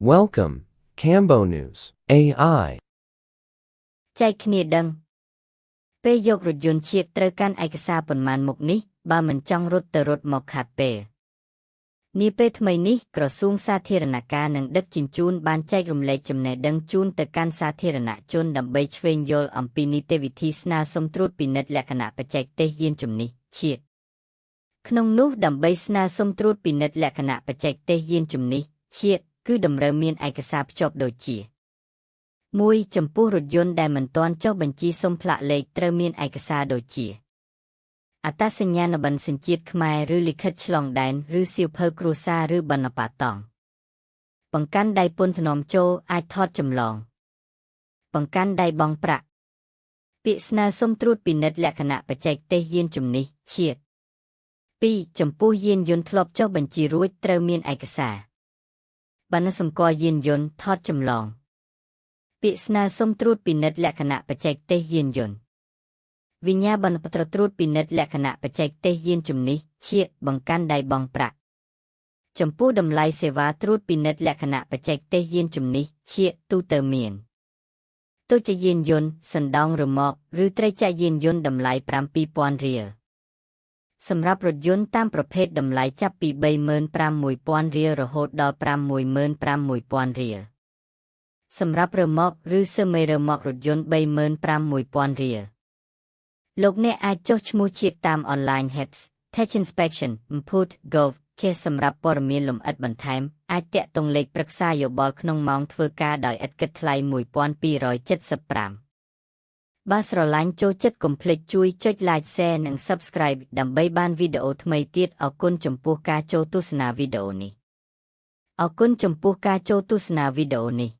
Welcome, Cambo News, AI. ចែកគ្នាដឹងពេលយករថយន្តជាតិត្រូវកាន់ឯកសារប៉ុន្មានមុខនេះបើមិនចង់រត់ទៅរត់មកខាត់ពេលនាពេលថ្មីនេះក្រសួងសាធារណការនិងដឹកជញ្ជូនបានចែករំលែកចំណេះដឹងជូនទៅកាន់សាធារណជនដើម្បីឆ្វេងយល់អំពីនីតិវិធីស្នើសុំត្រួតពិនិត្យលក្ខណៈបច្ចេកទេសយានជំនិះជាតិក្នុងនោះដើម្បីស្នើសុំត្រួតពិនិត្យលក្ខណៈបច្ចេកទេសយានជំនិះជាតិគឺតម្រូវមានឯកសារភ្ជាប់ដូចជា1ចំពោះរថយន្តដែលមិនទាន់ចុះបញ្ជីសុំផ្លាកលេខត្រូវមានឯកសារដូចជាអត្តសញ្ញាណប័ណ្ណសញ្ជាតិខ្មែរឬលិខិតឆ្លងដែនឬសៀវភៅគ្រួសារឬបណ្ណបត្រតង់បង្កាន់ដៃពន្ធនាំចូលអាចថតចម្លងបង្កាន់ដៃបង់ប្រាក់ពាក្យស្នើសុំត្រួតពិនិត្យលក្ខណៈបច្ចេកទេសយានជំនិះជាតិ2ចំពោះយានយន្តធ្លាប់ចុះបញ្ជីរួចត្រូវមានឯកសារបណ្ណសម្គាល់យានយន្តថតចម្លងពាក្យស្នើសុំត្រួតពិនិត្យលក្ខណៈបច្ចេកទេសយានយន្តវិញ្ញាបនបត្រត្រួតពិនិត្យលក្ខណៈបច្ចេកទេសយានជំនិះជាតិបង្កាន់ដៃបង់ប្រាក់ចំពោះតម្លៃសេវាត្រួតពិនិត្យលក្ខណៈបច្ចេកទេសយានជំនិះជាតិទូទៅមានទោះជាយានយន្តសណ្ដោងរ៉ឺម៉កឬត្រីចក្រយានយន្តតម្លៃ 7,000 រៀលសម្រាប់រថយន្តតាមប្រភេទតម្លៃចាប់ពី 35,000 រៀលរហូតដល់ 55,000 រៀលសម្រាប់រ៉ឺម៉កឬសឺមេរ៉ឺម៉ករថយន្ត 35,000 រៀលលោកអ្នកអាចចុះឈ្មោះជាតិតាម Online HEPS Tech Inspection Input.gov សម្រាប់ព័ត៌មានលម្អិតបន្ថែមអាចទាក់ទងលេខប្រឹក្សាយោបល់ក្នុងម៉ោងធ្វើការដោយឥតគិតថ្លៃ 1275 បើស្រឡាញ់ចូលចិត្តកុំភ្លេចជួយចុច Like Share និង Subscribe ដើម្បីបានវីដេអូថ្មីទៀតអរគុណចំពោះការចូលទស្សនាវីដេអូនេះ